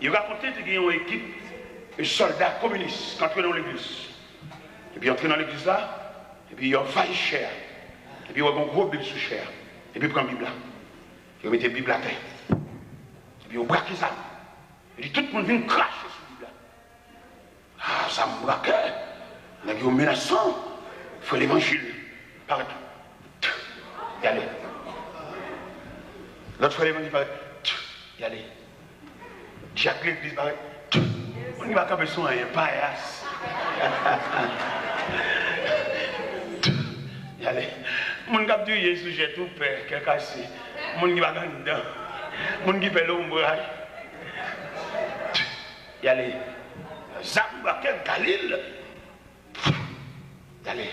Il racontait qu'il y a une équipe de soldats communistes qui entraient dans l'église. Et puis entraient dans l'église là, et puis ils ont failli cher. Et puis ils ont un gros Bible sous chair. Et puis ils prennent la Bible là. Ils mettent la Bible à terre. Et puis ils ont braqué ça. Et puis tout le monde vient cracher sur la Bible là. Ah, ça me braquait. Ils ont menaçant. Il faut l'évangile. Paraît. Y aller. L'autre fois l'évangile paraît. Y aller. Jacques l'église paraît. On n'y va pas besoin d'un paillasse. Y aller. Mon cap du Jésus, j'ai tout peur, quel cassé. Mon qui va dedans. Mon qui fait l'ombrage. Y aller. Zamba, quel Galil. Y aller.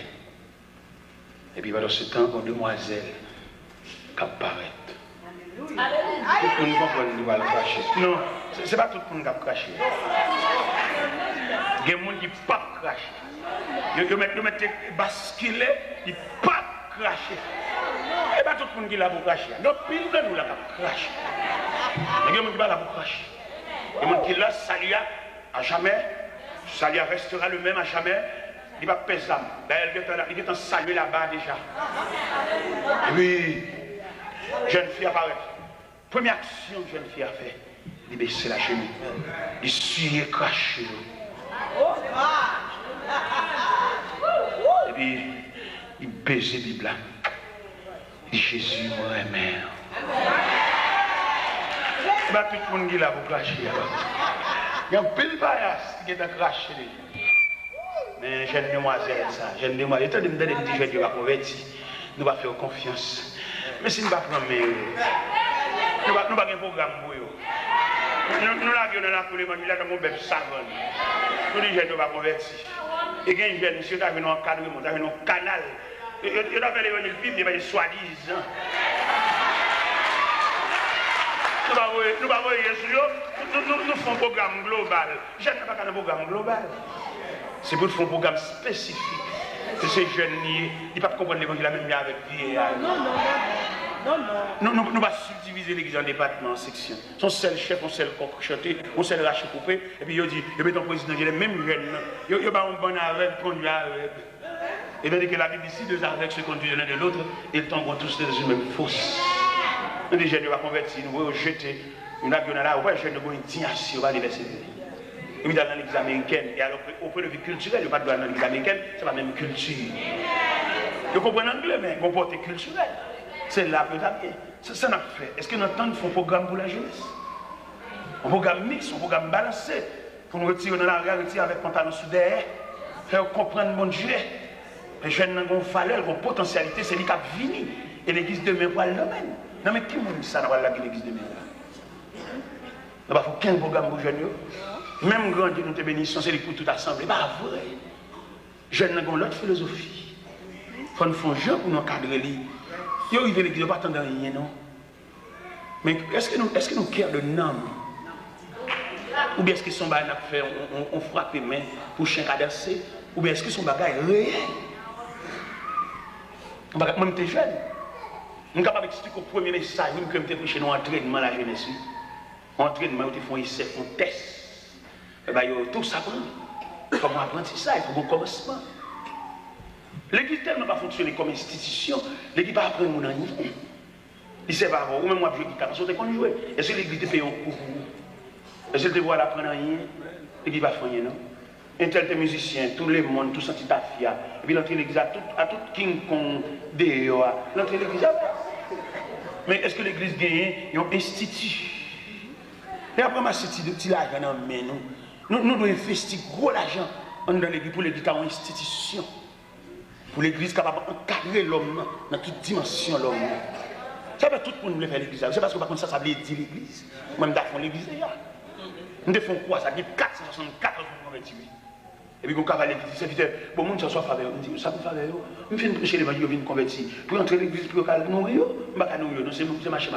Et puis pendant ce temps, une demoiselle qui apparaît. Tout le monde comprend qu'il va le cracher. Non, ce n'est pas tout le monde qui va cracher. Il y a des gens qui ne peuvent pas cracher. Ils mettent basculer, ils ne peuvent pas cracher. Et pas tout le monde qui l'a pour cracher. Donc, pile de nous l'a pour cracher. Il y a des gens qui ne l'a pas pour cracher. Il y a des gens qui l'a salué à jamais. Salut restera le même à jamais. Il va peser l'âme. Il est en salué là-bas déjà. Et puis, jeune fille apparaît. Première action que jeune fille a fait, il baisse la chemise. Il suit et crache. Et puis, il baise la Bible. Il dit Jésus, moi, mère. Et bien, tout le monde qui l'a pour cracher. Il y a un peu de paillasse qui est en cracher. Mais jeune demoiselle, ça, jeune demoiselle, étant donné que nous disons que nous va convertir, nous va faire confiance. Mais si nous ne pas prendre, nous n'avons pas un programme pour eux. Nous l'avions dans la foule, nous avons un bébé savant. Nous disons que nous va convertir. Et il y a une jeune, monsieur, qui a un encadrement, qui a un canal. Il a fait l'évangile Bible, il va dire soi-disant. Nous allons voir nous faisons un programme global. Je ne sais pas un programme global. C'est pour faire un programme spécifique. Que ces jeunes, ils ne peuvent pas comprendre l'évangile la même avec vieillard. Non. Nous ne pas subdiviser l'église en départements, en sections. Son seul chef, son seul coq chanté, son seul rachet coupé. Et puis il dit, il met ton président, il est même jeune. Il n'y a pas un bon aveugle, conduit aveugle. Et bien que la Bible ici, deux aveugles se conduisent l'un de l'autre, ils tombent tous dans une même fosse. Nous, les jeunes, nous va convertir, nous voulons jeter une avion là, on va jeter une indignation à l'université. Et puis dans l'église américaine, et alors au point de vue culturel, il n'y a pas de dans l'église américaine, c'est la même culture. Vous comprenez l'anglais, mais comporté culturel. C'est là que ça vient. Ça n'a fait. Est-ce que nous entendons un programme pour la jeunesse? Un programme mixte, un programme balancé, pour nous retirer dans la rue, retirer avec pantalon sous derrière, faire comprendre mon Dieu. Les jeunes ont une valeur, ont une potentialité, c'est lui qui a fini. Et l'église demain pour le domaine. Non mais qui m'a dit ça dans l'église demain? Il n'y a pas qu'un programme pour les jeunes. Même grand Dieu nous te bénissons, c'est pour toute assemblée. Pas vrai. Jeunes ont l'autre philosophie. Il faut nous faire un jeu pour nous encadrer. Ils arrivent à l'église, ils ne pas attendre rien, non? Mais est-ce que nous cœur de nom? Ou bien est-ce que son bagage a fait, on frappe les mains pour chien cadersé? Ou bien est-ce que son bagage est réel? Moi, je suis jeune. Je suis capable d'expliquer au premier message que je suis prêché dans l'entraînement la jeunesse. Entraînement, ils font essai, ils font test. Et bien, tout ça prend. Il faut apprendre ça, il faut un commencement. L'église tellement pas fonctionner comme institution, l'église pas apprendre mon ami. Il sait pas, ou même moi je dis parce que quand jouer. Est-ce que l'église te paye un cours? Est-ce que tu vois l'apprendre rien? L'église va faire rien, non? Un tel musicien, tout le monde, tout senti ta fille. Et puis l'entrée de l'église à tout King Kong dehors. L'entrée de l'église. Mais est-ce que l'église gagne un institut? Et après ma cité de petit l'argent dans main nous devons investir gros l'argent dans l'église pour l'église en institution. Pour l'église capable d'encadrer l'homme dans toute dimension l'homme. Ça veut tout le monde faire l'église. C'est parce que par contre ça veut dire l'église. Même d'affaire l'église là. Nous devons quoi? Ça dit 464 convertis. Et puis quand on va à l'église, c'est bon monde ça soit faveur. On dit ça pour faveur. On vient prêcher l'évangile, on vient convertir. Pour entrer à l'église pour nourrir, on va nourrir. Non, c'est marcher.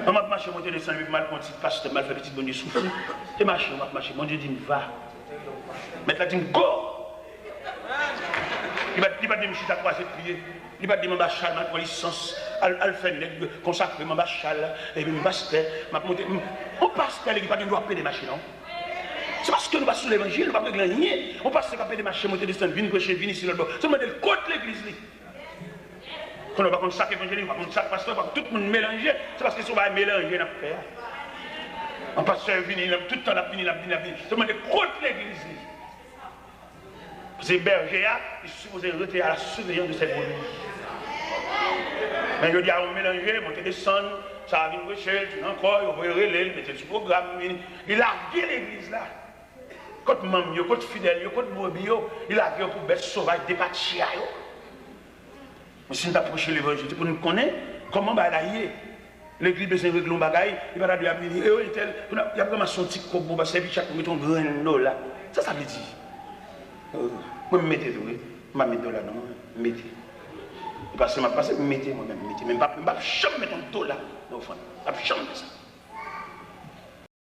On va marcher, monter descendre, mal petit pasteur, mal fait petit bon Dieu souffle. Et marcher, on va marcher. Mon Dieu dit va. Maintenant dit go. Il va dire, je suis à croiser de prier. Il va dire, je suis à ma licence. elle fait consacrer ma chale, et puis ma pasteur, ma monté. On passe à l'équipe, on doit payer des machines, non? C'est parce que nous passons l'évangile, nous ne pouvons pas rien. On passe à des machines, monter des stands, venir prêcher, venir ici, là-bas. C'est le contre l'église. Quand on ne va pas comme ça, évangile, on va comme ça, pasteur, tout le monde mélanger. C'est parce que si on va mélanger, on va faire. On passe à venir, tout le temps, on va venir. C'est le contre l'église. C'est berger, il est supposé retirer à la surveillance de ses produits. Mais je dis à on mélanger, monter des sons, ça va venir prêcher, encore, il va relayer, mettre sur le programme. Il a largué l'église là. Quand membre, quand fidèle, quand brebis, il a largué pour bête sauvage, départir. Mais si nous approchons l'évangile, pour nous connaître comment il est. L'église besoin de régler un bagaille, il va dire, il y a vraiment son petit coq, il va servir chaque fois, un grain là. Ça veut dire. Moi, je me mets là, je me mets là, non, je me mets. Parce que je me mets moi-même, je ne vais pas jamais mettre un dos là, dans le fond. Je ne vais jamais faire ça.